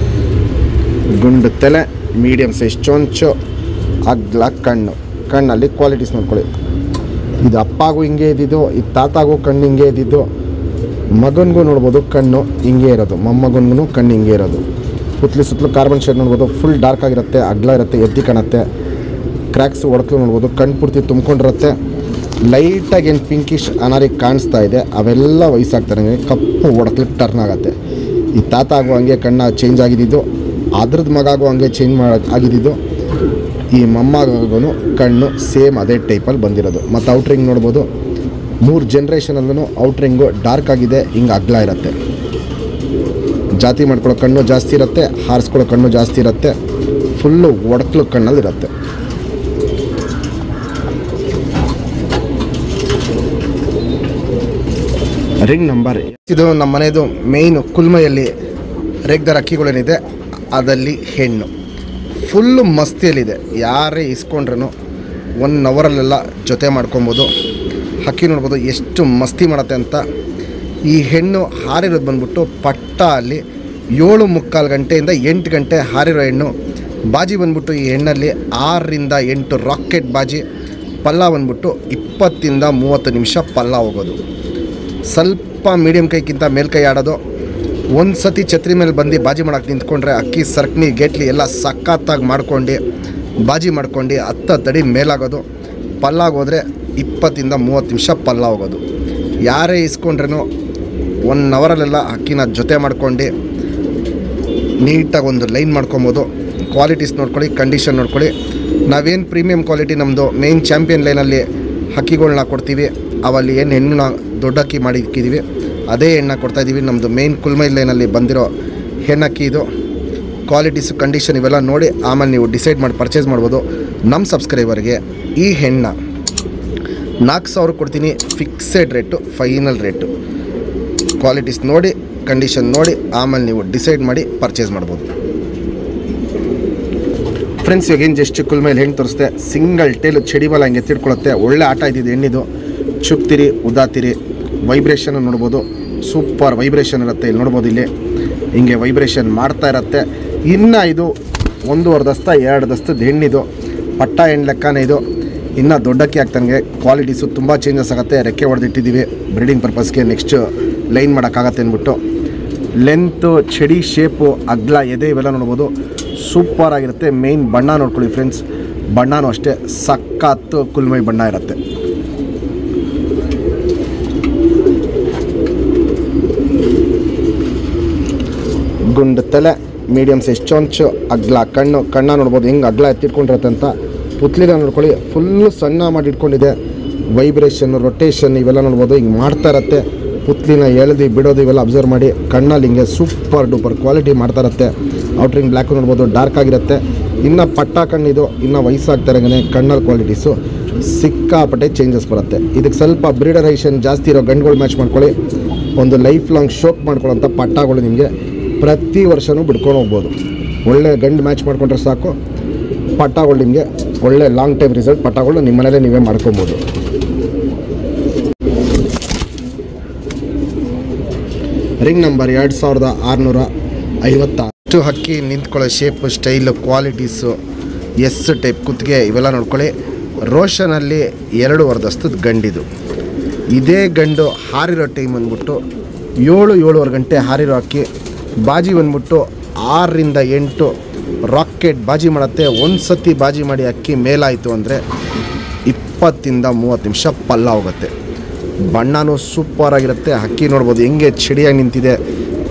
ಗುಂಡು ತಲೆ, ಮೀಡಿಯಮ್ ಸೈಜ್ ಚೊಂಚು, ಅಗ್ಲ ಕಣ್ಣು. ಕಣ್ಣಲ್ಲಿ ಕ್ವಾಲಿಟೀಸ್ ನೋಡ್ಕೊಳ್ಳಿ. ಇದು ಅಪ್ಪಾಗೂ ಹಿಂಗೆ ಇದ್ದಿದ್ದು, ಇದು ತಾತಾಗೂ ಕಣ್ಣು ಹಿಂಗೆ ಇದ್ದಿದ್ದು, ಮಗನಿಗೂ ನೋಡ್ಬೋದು ಕಣ್ಣು ಹಿಂಗೆ ಇರೋದು, ಮೊಮ್ಮಗನಿಗೂ ಕಣ್ಣು ಹಿಂಗೆ ಇರೋದು. ಸುತ್ತಲೂ ಕಾರ್ಬನ್ ಶೇಡ್ ನೋಡ್ಬೋದು, ಫುಲ್ ಡಾರ್ಕ್ ಆಗಿರುತ್ತೆ, ಅಗ್ಲ ಇರುತ್ತೆ, ಎದ್ದಿ ಕಾಣುತ್ತೆ. ಕ್ರ್ಯಾಕ್ಸ್ ಹೊಡ್ಕಲು ನೋಡ್ಬೋದು, ಕಣ್ಣು ಪೂರ್ತಿ ತುಂಬ್ಕೊಂಡಿರುತ್ತೆ. ಲೈಟಾಗಿ ಏನು ಪಿಂಕಿಶ್ ಅನಾರಿಗೆ ಕಾಣಿಸ್ತಾ ಇದೆ, ಅವೆಲ್ಲ ವಯಸ್ಸಾಗ್ತಾರೆ, ಕಪ್ಪು ಹೊಡ್ಕಲಿಕ್ಕೆ ಟರ್ನ್ ಆಗುತ್ತೆ. ಈ ತಾತ ಆಗೋ ಹಂಗೆ ಕಣ್ಣ ಚೇಂಜ್ ಆಗಿದ್ದು, ಅದ್ರದ್ದು ಮಗ ಆಗೋ ಹಂಗೆ ಚೇಂಜ್ ಆಗಿದ್ದು, ಈ ಮೊಮ್ಮಗನೂ ಕಣ್ಣು ಸೇಮ್ ಅದೇ ಟೈಪಲ್ಲಿ ಬಂದಿರೋದು. ಮತ್ತು ಔಟ್ರಿಂಗ್ ನೋಡ್ಬೋದು, 3 ಜನ್ರೇಷನಲ್ಲೂ ಔಟ್ರಿಂಗು ಡಾರ್ಕ್ ಆಗಿದೆ, ಹಿಂಗೆ ಅಗ್ಲ ಇರುತ್ತೆ. ಜಾತಿ ಮಾಡ್ಕೊಳ್ಳೋ ಕಣ್ಣು ಜಾಸ್ತಿ ಇರುತ್ತೆ, ಹಾರಿಸ್ಕೊಳ್ಳೋ ಕಣ್ಣು ಜಾಸ್ತಿ ಇರುತ್ತೆ, ಫುಲ್ಲು ಒಡಕ್ಲು ಕಣ್ಣಲ್ಲಿರುತ್ತೆ. ರಿಂಗ್ ನಂಬರ್ ಇದು ನಮ್ಮ ಮನೆಯದು ಮೇಯ್ನು. ಕುಲ್ಮೈಯಲ್ಲಿ ರೇಗ್ದಾರ್ ಅಕ್ಕಿಗಳೇನಿದೆ ಅದಲ್ಲಿ ಹೆಣ್ಣು ಫುಲ್ಲು ಮಸ್ತಿಯಲ್ಲಿದೆ. ಯಾರೇ ಇಸ್ಕೊಂಡ್ರೂ 1 ಅವರಲ್ಲೆಲ್ಲ ಜೊತೆ ಮಾಡ್ಕೊಬೋದು. ಹಕ್ಕಿ ನೋಡ್ಬೋದು ಎಷ್ಟು ಮಸ್ತಿ ಮಾಡುತ್ತೆ ಅಂತ. ಈ ಹೆಣ್ಣು ಹಾರಿರೋದು ಬಂದ್ಬಿಟ್ಟು ಪಟ್ಟ ಅಲ್ಲಿ 7:45 ಗಂಟೆಯಿಂದ 8 ಗಂಟೆ ಹಾರಿರೋ ಹೆಣ್ಣು. ಬಾಜಿ ಬಂದ್ಬಿಟ್ಟು ಈ ಹೆಣ್ಣಲ್ಲಿ 6 ರಿಂದ 8 ರಾಕೆಟ್ ಬಾಜಿ. ಪಲ್ಲ ಬಂದ್ಬಿಟ್ಟು 20 ರಿಂದ 30 ನಿಮಿಷ ಪಲ್ಲ ಹೋಗೋದು. ಸ್ವಲ್ಪ ಮೀಡಿಯಮ್ ಕೈಗಿಂತ ಮೇಲ್ಕೈ ಆಡೋದು. ಒಂದು ಸತಿ ಛತ್ರಿ ಮೇಲೆ ಬಂದು ಬಾಜಿ ಮಾಡೋಕ್ಕೆ ನಿಂತ್ಕೊಂಡ್ರೆ ಅಕ್ಕಿ ಸರ್ಕನಿ ಗೇಟ್ಲಿ ಎಲ್ಲ ಸಖತ್ತಾಗಿ ಮಾಡ್ಕೊಂಡು ಬಾಜಿ ಮಾಡ್ಕೊಂಡು 10 ಅಡಿ ಮೇಲಾಗೋದು. ಪಲ್ಲಾಗೋದ್ರೆ 20 ರಿಂದ 30 ನಿಮಿಷ ಪಲ್ಲ ಹೋಗೋದು. ಯಾರೇ ಇಸ್ಕೊಂಡ್ರೂ 1 ಅವರಲ್ಲೆಲ್ಲ ಅಕ್ಕಿನ ಜೊತೆ ಮಾಡ್ಕೊಂಡು ನೀಟಾಗಿ ಒಂದು ಲೈನ್ ಮಾಡ್ಕೊಬೋದು. ಕ್ವಾಲಿಟೀಸ್ ನೋಡ್ಕೊಳ್ಳಿ, ಕಂಡೀಷನ್ ನೋಡ್ಕೊಳ್ಳಿ. ನಾವೇನು ಪ್ರೀಮಿಯಂ ಕ್ವಾಲಿಟಿ ನಮ್ಮದು ಮೇನ್ ಚಾಂಪಿಯನ್ ಲೈನಲ್ಲಿ ಹಕ್ಕಿಗಳನ್ನ ಕೊಡ್ತೀವಿ, ಅವಲ್ಲಿ ಏನು ಹೆಣ್ಣನ್ನ ದೊಡ್ಡ ಅಕ್ಕಿ ಮಾಡಿ ಇಕ್ಕಿದ್ದೀವಿ ಅದೇ ಹೆಣ್ಣ ಕೊಡ್ತಾಯಿದ್ದೀವಿ. ನಮ್ಮದು ಮೇನ್ ಕುಲ್ಮೈ ಲೈನಲ್ಲಿ ಬಂದಿರೋ ಹೆಣ್ಣಕ್ಕಿ ಇದು. ಕ್ವಾಲಿಟೀಸು ಕಂಡೀಷನ್ ಇವೆಲ್ಲ ನೋಡಿ ಆಮೇಲೆ ನೀವು ಡಿಸೈಡ್ ಮಾಡಿ ಪರ್ಚೇಸ್ ಮಾಡ್ಬೋದು. ನಮ್ಮ ಸಬ್ಸ್ಕ್ರೈಬರ್ಗೆ ಈ ಹೆಣ್ಣ 4,000 ಕೊಡ್ತೀನಿ, fixed rate, final rate. Qualities ನೋಡಿ, ಕಂಡೀಷನ್ ನೋಡಿ ಆಮೇಲೆ ನೀವು ಡಿಸೈಡ್ ಮಾಡಿ ಪರ್ಚೇಸ್ ಮಾಡ್ಬೋದು. ಫ್ರೆಂಡ್ಸ್, ಇವಾಗೇನು ಜಸ್ಟ್ ಕುಲ್ಮೈಲಿ ಹೆಣ್ಣು ತೋರಿಸ್ತೆ. ಸಿಂಗಲ್ ಟೇಲು ಚಡಿಬಲ ಹಂಗೆ ಎತ್ತಿಡ್ಕೊಳ್ಳುತ್ತೆ. ಒಳ್ಳೆ ಆಟ ಇದ್ದಿದ್ದು ಹೆಣ್ಣಿದು. ಚುಕ್ತಿರಿ ಉದಾತಿರಿ ವೈಬ್ರೇಷನ್ ನೋಡ್ಬೋದು, ಸೂಪರ್ ವೈಬ್ರೇಷನ್ ಇರುತ್ತೆ. ಇಲ್ಲಿ ನೋಡ್ಬೋದು, ಇಲ್ಲಿ ಹಿಂಗೆ ವೈಬ್ರೇಷನ್ ಮಾಡ್ತಾ ಇರುತ್ತೆ. ಇನ್ನು ಇದು 1.5 ದಸ್ತ 2 ದಸ್ತದ ಹೆಣ್ಣಿದು. ಪಟ್ಟ ಹೆಣ್ಣು ಲೆಕ್ಕನೇ ಇದು. ಇನ್ನು ದೊಡ್ಡಕ್ಕಿ ಆಗ್ತಾನೆ ಕ್ವಾಲಿಟೀಸು ತುಂಬ ಚೇಂಜಸ್ ಆಗುತ್ತೆ. ರೆಕ್ಕೆ ಹೊಡೆದಿಟ್ಟಿದ್ದೀವಿ ಬ್ರೀಡಿಂಗ್ ಪರ್ಪಸ್ಗೆ, ನೆಕ್ಸ್ಟ್ ಲೈನ್ ಮಾಡೋಕ್ಕಾಗತ್ತೆ ಅಂದ್ಬಿಟ್ಟು. ಲೆಂತು, ಚಡಿ ಶೇಪು, ಅಗ್ಲ ಎದೆ ಇವೆಲ್ಲ ನೋಡ್ಬೋದು ಸೂಪರ್ ಆಗಿರುತ್ತೆ. ಮೇಯ್ನ್ ಬಣ್ಣ ನೋಡ್ಕೊಳ್ಳಿ ಫ್ರೆಂಡ್ಸ್, ಬಣ್ಣನೂ ಅಷ್ಟೇ ಸಖತ್ತು ಕುಲ್ಮೈ ಬಣ್ಣ ಇರುತ್ತೆ. ಗುಂಡು ತಲೆ, ಮೀಡಿಯಮ್ ಸೈಜ್ ಚೊಂಚು, ಅಗ್ಲ ಕಣ್ಣು. ಕಣ್ಣ ನೋಡ್ಬೋದು ಹೆಂಗೆ ಅಗ್ಲ ಎತ್ತಿಟ್ಕೊಂಡಿರುತ್ತೆ ಅಂತ. ಪುತ್ಲಿನ ನೋಡ್ಕೊಳ್ಳಿ, ಫುಲ್ಲು ಸಣ್ಣ ಮಾಡಿ ಇಟ್ಕೊಂಡಿದೆ. ವೈಬ್ರೇಷನ್ನು, ರೊಟೇಷನ್ ಇವೆಲ್ಲ ನೋಡ್ಬೋದು ಹಿಂಗೆ ಮಾಡ್ತಾ ಇರುತ್ತೆ. ಪುತ್ಲಿನ ಎಳೆದು ಬಿಡೋದು ಇವೆಲ್ಲ ಅಬ್ಸರ್ವ್ ಮಾಡಿ. ಕಣ್ಣಲ್ಲಿ ಹಿಂಗೆ ಸೂಪರ್ ಡೂಪರ್ ಕ್ವಾಲಿಟಿ ಮಾಡ್ತಾ ಇರುತ್ತೆ. ಔಟ್ರಿಂಗ್ ಬ್ಲ್ಯಾಕು ನೋಡ್ಬೋದು ಡಾರ್ಕ್ ಆಗಿರುತ್ತೆ. ಇನ್ನು ಪಟ್ಟ ಕಣ್ಣಿದು, ಇನ್ನು ವಯಸ್ಸಾಗ್ತಾರಂಗೆ ಕಣ್ಣಲ್ಲಿ ಕ್ವಾಲಿಟೀಸು ಸಿಕ್ಕಾಪಟ್ಟೆ ಚೇಂಜಸ್ ಬರುತ್ತೆ. ಇದಕ್ಕೆ ಸ್ವಲ್ಪ ಬ್ರೀಡರೈಷನ್ ಜಾಸ್ತಿ ಇರೋ ಗಂಡುಗಳು ಮ್ಯಾಚ್ ಮಾಡ್ಕೊಳ್ಳಿ. ಒಂದು ಲೈಫ್ ಲಾಂಗ್ ಶೋಕ್ ಮಾಡ್ಕೊಳ್ಳೋಂಥ ಪಟ್ಟಗಳು ನಿಮಗೆ ಪ್ರತಿ ವರ್ಷವೂ ಬಿಡ್ಕೊಂಡು ಹೋಗ್ಬೋದು. ಒಳ್ಳೆ ಗಂಡು ಮ್ಯಾಚ್ ಮಾಡ್ಕೊಂಡ್ರೆ ಸಾಕು, ಪಟ್ಟಗಳು ನಿಮಗೆ ಒಳ್ಳೆ ಲಾಂಗ್ ಟೈಮ್ ರಿಸಲ್ಟ್ ಪಟ್ಟಗಳು ನಿಮ್ಮ ಮನೇಲೆ ನೀವೇ ಮಾಡ್ಕೊಬೋದು. Ring number 2656. ಹಕ್ಕಿ ನಿಂತ್ಕೊಳ್ಳೋ shape, style, qualities, S type ಕುತ್ತಿಗೆ ಇವೆಲ್ಲ ನೋಡ್ಕೊಳ್ಳಿ. ರೋಷನಲ್ಲಿ 2.5 ದಸ್ತದ ಗಂಡಿದು. ಇದೇ ಗಂಡು ಹಾರಿರೋ ಟೈಮ್ ಅಂದ್ಬಿಟ್ಟು 7-7.5 ಗಂಟೆ ಹಾರಿರೋ ಅಕ್ಕಿ. ಬಾಜಿ ಬಂದ್ಬಿಟ್ಟು 6 ರಿಂದ 8 ರಾಕೆಟ್ ಬಾಜಿ ಮಾಡುತ್ತೆ. ಒಂದು ಸತಿ ಬಾಜಿ ಮಾಡಿ ಅಕ್ಕಿ ಮೇಲಾಯಿತು ಅಂದರೆ 20 ರಿಂದ 30 ನಿಮಿಷ ಪಲ್ಲ ಹೋಗುತ್ತೆ. ಬಣ್ಣನೂ ಸೂಪರಾಗಿರುತ್ತೆ. ಅಕ್ಕಿ ನೋಡ್ಬೋದು ಹೆಂಗೆ ಚಡಿಯಾಗಿ ನಿಂತಿದೆ.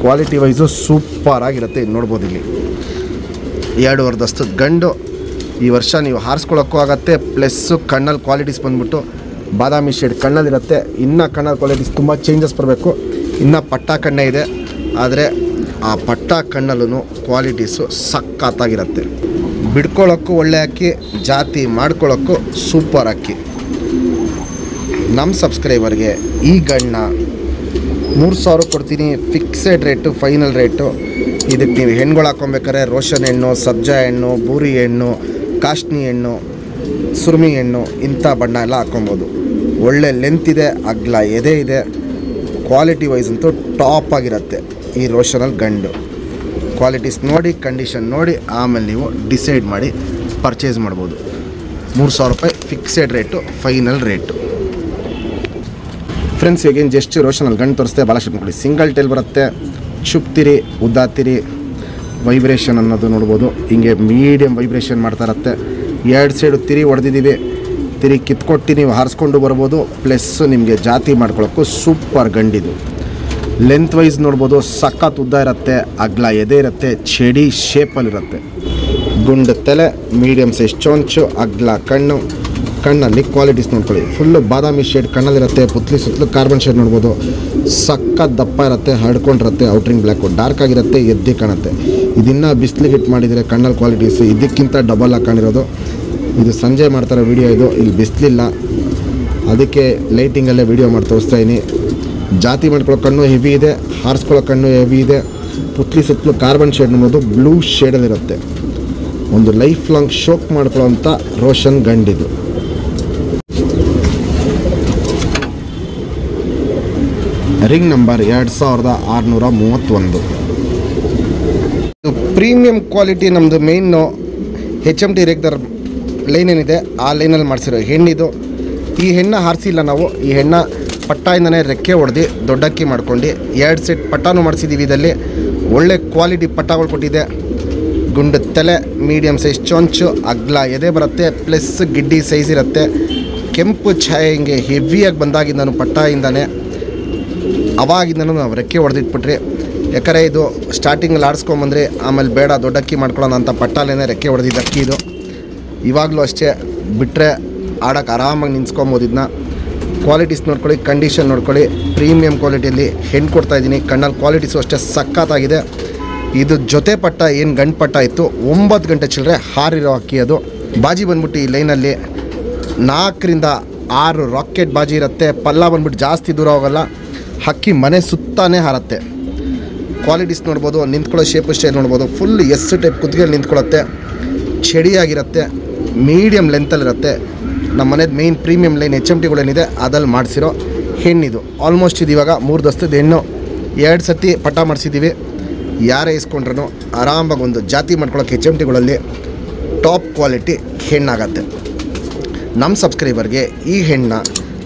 ಕ್ವಾಲಿಟಿ ವೈಸು ಸೂಪರಾಗಿರುತ್ತೆ. ನೋಡ್ಬೋದು ಇಲ್ಲಿ 2.5 ದಸ್ತದ ಗಂಡು. ಈ ವರ್ಷ ನೀವು ಹಾರಿಸ್ಕೊಳ್ಳೋಕ್ಕೂ ಆಗುತ್ತೆ. ಪ್ಲಸ್ಸು ಕಣ್ಣಲ್ಲಿ ಕ್ವಾಲಿಟೀಸ್ ಬಂದ್ಬಿಟ್ಟು ಬಾದಾಮಿ ಶೇಡ್ ಕಣ್ಣಲ್ಲಿರುತ್ತೆ. ಇನ್ನೂ ಕಣ್ಣಲ್ಲಿ ಕ್ವಾಲಿಟೀಸ್ ತುಂಬ ಚೇಂಜಸ್ ಬರಬೇಕು. ಇನ್ನೂ ಪಟ್ಟ ಕಣ್ಣೇ ಇದೆ, ಆದರೆ ಆ ಪಟ್ಟ ಕಣ್ಣಲ್ಲೂ ಕ್ವಾಲಿಟೀಸು ಸಖತ್ತಾಗಿರುತ್ತೆ. ಬಿಡ್ಕೊಳ್ಳೋಕ್ಕೂ ಒಳ್ಳೆ ಅಕ್ಕಿ, ಜಾತಿ ಮಾಡ್ಕೊಳ್ಳೋಕ್ಕೂ ಸೂಪರ್ ಅಕ್ಕಿ. ನಮ್ಮ ಸಬ್ಸ್ಕ್ರೈಬರ್ಗೆ ಈ ಗಣ್ಣ 3000 ಕೊಡ್ತೀನಿ, ಫಿಕ್ಸೆಡ್ ರೇಟು, ಫೈನಲ್ ರೇಟು. ಇದಕ್ಕೆ ನೀವು ಹೆಣ್ಗಳು ಹಾಕ್ಕೊಬೇಕಾದ್ರೆ ರೋಷನ್ ಹೆಣ್ಣು, ಸಬ್ಜಾ ಹೆಣ್ಣು, ಬೂರಿ ಹೆಣ್ಣು, ಕಾಶ್ನಿ ಹೆಣ್ಣು, ಸುರ್ಮಿ ಹೆಣ್ಣು ಇಂಥ ಬಣ್ಣ ಎಲ್ಲ ಹಾಕ್ಕೊಬೋದು. ಒಳ್ಳೆ ಲೆಂತ್ ಇದೆ, ಅಗ್ಲ ಎದೆ ಇದೆ, ಕ್ವಾಲಿಟಿ ವೈಸ್ ಅಂತೂ ಟಾಪ್ ಆಗಿರುತ್ತೆ ಈ ರೋಷನಲ್ಲಿ ಗಂಡು. ಕ್ವಾಲಿಟೀಸ್ ನೋಡಿ, ಕಂಡೀಷನ್ ನೋಡಿ ಆಮೇಲೆ ನೀವು ಡಿಸೈಡ್ ಮಾಡಿ ಪರ್ಚೇಸ್ ಮಾಡ್ಬೋದು. 3000 ರೂಪಾಯಿ fixed rate, final rate. Friends, ಈಗೇನು ಜಸ್ಟ್ ರೋಷನಲ್ಲಿ ಗಂಡು ತೋರಿಸ್ತೆ, ಭಾಳ ಶೇಪ್ ನೋಡಿ. ಸಿಂಗಲ್ ಟೇಲ್ ಬರುತ್ತೆ, ಚುಪ್ತಿರಿ, ಉದ್ದಾತಿರಿ, ವೈಬ್ರೇಷನ್ ಅನ್ನೋದು ನೋಡ್ಬೋದು. ಹಿಂಗೆ ಮೀಡಿಯಮ್ ವೈಬ್ರೇಷನ್ ಮಾಡ್ತಾ ಇರುತ್ತೆ. 2 ಸೈಡು ತಿರಿ ಹೊಡೆದಿದ್ದೀವಿ, ತಿರಿ ಕಿತ್ಕೊಟ್ಟು ನೀವು ಹಾರಿಸ್ಕೊಂಡು ಬರ್ಬೋದು. ಪ್ಲಸ್ ನಿಮಗೆ ಜಾತಿ ಮಾಡ್ಕೊಳ್ಳೋಕ್ಕೂ ಸೂಪರ್ ಗಂಡಿದು. ಲೆಂತ್ ವೈಸ್ ನೋಡ್ಬೋದು, ಸಖತ್ ಉದ್ದ ಇರುತ್ತೆ, ಅಗ್ಲ ಎದೆ ಇರುತ್ತೆ, ಚಡಿ ಶೇಪಲ್ಲಿರುತ್ತೆ. ಗುಂಡು ತಲೆ, ಮೀಡಿಯಮ್ ಸೈಜ್ ಚೊಂಚು, ಅಗ್ಲ ಕಣ್ಣು. ಕಣ್ಣಲ್ಲಿ ಕ್ವಾಲಿಟೀಸ್ ನೋಡ್ಕೊಳ್ಳಿ, ಫುಲ್ಲು ಬಾದಾಮಿ ಶೇಡ್ ಕಣ್ಣಲ್ಲಿರುತ್ತೆ. ಪುತ್ಲಿ ಸುತ್ತಲೂ ಕಾರ್ಬನ್ ಶೇಡ್ ನೋಡ್ಬೋದು. ಸಖತ್ ದಪ್ಪ ಇರುತ್ತೆ, ಹರ್ಡ್ಕೊಂಡಿರುತ್ತೆ. ಔಟ್ರಿಂಗ್ ಬ್ಲ್ಯಾಕು ಡಾರ್ಕ್ ಆಗಿರುತ್ತೆ, ಎದ್ದಿ ಕಾಣುತ್ತೆ. ಇದನ್ನು ಬಿಸಿಲಿಗೆ ಹಿಟ್ ಮಾಡಿದರೆ ಕಣ್ಣಲ್ಲಿ ಕ್ವಾಲಿಟೀಸು ಇದಕ್ಕಿಂತ ಡಬಲ್ ಆಗಿ ಕಾಣಿರೋದು. ಇದು ಸಂಜೆ ಮಾಡ್ತಾರೋ ವೀಡಿಯೋ ಇದು, ಇಲ್ಲಿ ಬಿಸಿಲಿಲ್ಲ, ಅದಕ್ಕೆ ಲೈಟಿಂಗಲ್ಲೇ ವೀಡಿಯೋ ಮಾಡಿ ತೋರಿಸ್ತಾ ಇದ್ದೀನಿ. ಜಾತಿ ಮಾಡ್ಕೊಳ್ಳೋ ಕಣ್ಣು ಹೆವಿ ಇದೆ, ಹಾರಿಸ್ಕೊಳ್ಳೋ ಕಣ್ಣು ಹೆವಿ ಇದೆ. ಪುತ್ಲಿ ಸುತ್ತಲೂ ಕಾರ್ಬನ್ ಶೇಡ್ ನೋಡ್ಬೋದು, ಬ್ಲೂ ಶೇಡಲ್ಲಿರುತ್ತೆ. ಒಂದು ಲೈಫ್ ಲಾಂಗ್ ಶೋಕ್ ಮಾಡ್ಕೊಳ್ಳೋಂಥ ರೋಷನ್ ಗಂಡಿದು. Ring number 2631. ಪ್ರೀಮಿಯಂ ಕ್ವಾಲಿಟಿ ನಮ್ಮದು ಮೇಯ್ನು HMT ರೇಗ್ದರ್ ಲೈನ್ ಏನಿದೆ ಆ ಲೈನಲ್ಲಿ ಮಾಡಿಸಿರೋ ಹೆಣ್ಣಿದು. ಈ ಹೆಣ್ಣು ಹಾರಿಸಿಲ್ಲ ನಾವು, ಈ ಹೆಣ್ಣ ಪಟ್ಟಾಯಿಂದನೇ ರೆಕ್ಕೆ ಹೊಡೆದು ದೊಡ್ಡಕ್ಕಿ ಮಾಡ್ಕೊಂಡು 2 ಸೆಟ್ ಪಟ್ಟಾನು ಮಾಡಿಸಿದ್ದೀವಿ. ಇದರಲ್ಲಿ ಒಳ್ಳೆ ಕ್ವಾಲಿಟಿ ಪಟ್ಟಾಗಳು ಕೊಟ್ಟಿದೆ. ಗುಂಡು ತಲೆ, ಮೀಡಿಯಮ್ ಸೈಜ್ ಚೊಂಚು, ಅಗ್ಲ ಎದೆ ಬರುತ್ತೆ, ಪ್ಲಸ್ ಗಿಡ್ಡಿ ಸೈಜ್ ಇರುತ್ತೆ. ಕೆಂಪು ಛಾಯೆ ಹಿಂಗೆ ಹೆವಿಯಾಗಿ ಬಂದಾಗಿದ್ದು ನಾನು ಪಟ್ಟಾಯಿಂದನೇ ಅವಾಗಿಂದನೂ ನಾವು ರೆಕ್ಕೆ ಹೊಡೆದಿಟ್ಬಿಟ್ರಿ. ಯಾಕಂದರೆ ಇದು ಸ್ಟಾರ್ಟಿಂಗಲ್ಲಿ ಆಡಿಸ್ಕೊಂಬಂದ್ರಿ, ಆಮೇಲೆ ಬೇಡ ದೊಡ್ಡಕ್ಕಿ ಮಾಡ್ಕೊಳ್ಳೋಣ ಅಂತ ಪಟ್ಟಾಲೇನೆ ರೆಕ್ಕೆ ಹೊಡೆದಿದ್ದು ಅಕ್ಕಿ ಇದು. ಇವಾಗಲೂ ಅಷ್ಟೇ, ಬಿಟ್ಟರೆ ಆಡೋಕ್ಕೆ ಆರಾಮಾಗಿ ನಿಂತ್ಕೊಬೋದು. ಇದನ್ನ ಕ್ವಾಲಿಟೀಸ್ ನೋಡ್ಕೊಳ್ಳಿ, ಕಂಡೀಷನ್ ನೋಡ್ಕೊಳ್ಳಿ. ಪ್ರೀಮಿಯಂ ಕ್ವಾಲಿಟಿಯಲ್ಲಿ ಹೆಣ್ಣು ಕೊಡ್ತಾಯಿದ್ದೀನಿ. ಕಣ್ಣಲ್ಲಿ ಕ್ವಾಲಿಟೀಸು ಅಷ್ಟೇ ಸಖತ್ತಾಗಿದೆ. ಇದು ಜೊತೆ ಪಟ್ಟ ಏನು ಗಂಡು ಪಟ್ಟ ಇತ್ತು, 9 ಗಂಟೆ ಚಿಲ್ಲರೆ ಹಾರಿರೋ ಅಕ್ಕಿ ಅದು. ಬಾಜಿ ಬಂದ್ಬಿಟ್ಟು ಈ ಲೈನಲ್ಲಿ 4 ರಿಂದ 6 ರಾಕೆಟ್ ಬಾಜಿ ಇರುತ್ತೆ. ಪಲ್ಲ ಬಂದ್ಬಿಟ್ಟು ಜಾಸ್ತಿ ದೂರ ಹೋಗಲ್ಲ, ಹಕ್ಕಿ ಮನೆ ಸುತ್ತಾನೇ ಹಾರತ್ತೆ. ಕ್ವಾಲಿಟೀಸ್ ನೋಡ್ಬೋದು, ನಿಂತ್ಕೊಳ್ಳೋ ಶೇಪು ಸ್ಟೈಲ್ ನೋಡ್ಬೋದು. ಫುಲ್ ಎಸ್ ಟೈಪ್ ಕುತ್ತಿಗೆಯಲ್ಲಿ ನಿಂತ್ಕೊಳ್ಳುತ್ತೆ, ಚಡಿಯಾಗಿರುತ್ತೆ, ಮೀಡಿಯಮ್ ಲೆಂತಲ್ಲಿರುತ್ತೆ. ನಮ್ಮ ಮನೇದು ಮೇಯ್ನ್ ಪ್ರೀಮಿಯಂ ಲೈನ್ HMTಗಳೇನಿದೆ ಅದಲ್ಲಿ ಮಾಡಿಸಿರೋ ಹೆಣ್ಣಿದು. ಆಲ್ಮೋಸ್ಟ್ ಇದು ಇವಾಗ 3 ದಸ್ತದ ಹೆಣ್ಣು, 2 ಸತಿ ಪಟ್ಟ ಮಾಡಿಸಿದ್ದೀವಿ. ಯಾರೇ ಇಸ್ಕೊಂಡ್ರೂ ಆರಾಮಾಗಿ ಒಂದು ಜಾತಿ ಮಾಡ್ಕೊಳ್ಳೋಕೆ HMTಗಳಲ್ಲಿ ಟಾಪ್ ಕ್ವಾಲಿಟಿ ಹೆಣ್ಣಾಗತ್ತೆ. ನಮ್ಮ ಸಬ್ಸ್ಕ್ರೈಬರ್ಗೆ ಈ ಹೆಣ್ಣ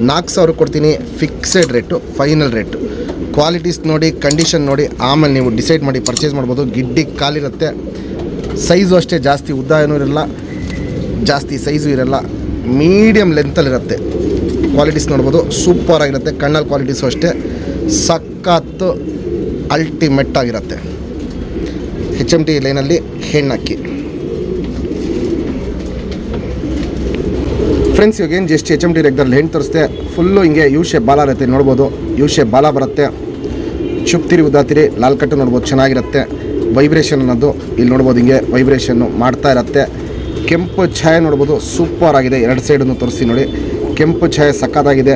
4000 ಕೊಡ್ತೀನಿ, fixed rate, final rate. Qualities ನೋಡಿ, ಕಂಡೀಷನ್ ನೋಡಿ ಆಮೇಲೆ ನೀವು ಡಿಸೈಡ್ ಮಾಡಿ ಪರ್ಚೇಸ್ ಮಾಡ್ಬೋದು. ಗಿಡ್ಡಿ ಕಾಲಿರುತ್ತೆ, ಸೈಜು ಅಷ್ಟೇ, ಜಾಸ್ತಿ ಉದ್ದ ಏನೂ ಇರಲ್ಲ, ಜಾಸ್ತಿ ಸೈಜು ಇರಲ್ಲ, ಮೀಡಿಯಮ್ ಲೆಂತಲ್ಲಿರುತ್ತೆ. ಕ್ವಾಲಿಟೀಸ್ ನೋಡ್ಬೋದು, ಸೂಪರ್ ಆಗಿರುತ್ತೆ. ಕಣ್ಣಲ್ಲಿ ಕ್ವಾಲಿಟೀಸು ಅಷ್ಟೇ ಸಖತ್ತು ಅಲ್ಟಿಮೇಟ್ ಆಗಿರುತ್ತೆ. HMT ಲೈನಲ್ಲಿ ಹೆಣ್ಣಕ್ಕಿ. ಫ್ರೆಂಡ್ಸ್, ಇವಾಗೇನು ಜಸ್ಟ್ HMT ರೇಗ್ದಲ್ಲಿ ಹೆಣ್ಣು ತೋರಿಸ್ತೆ. ಫುಲ್ಲು ಹಿಂಗೆ ಯು ಶೇಪ್ ಬಾಲ ಇರುತ್ತೆ ನೋಡ್ಬೋದು. ಯು ಶೇಪ್ ಬಾಲ ಬರುತ್ತೆ, ಚುಪ್ತಿರಿ ಉದ್ದಾತಿರಿ, ಲಾಲ್ ಕಟ್ಟು ನೋಡ್ಬೋದು, ಚೆನ್ನಾಗಿರುತ್ತೆ. ವೈಬ್ರೇಷನ್ ಅನ್ನೋದು ಇಲ್ಲಿ ನೋಡ್ಬೋದು, ಹಿಂಗೆ ವೈಬ್ರೇಷನ್ನು ಮಾಡ್ತಾ ಇರುತ್ತೆ. ಕೆಂಪು ಛಾಯೆ ನೋಡ್ಬೋದು, ಸೂಪರ್ ಆಗಿದೆ. 2 ಸೈಡನ್ನು ತೋರಿಸಿ ನೋಡಿ, ಕೆಂಪು ಛಾಯೆ ಸಕ್ಕತ್ತಾಗಿದೆ.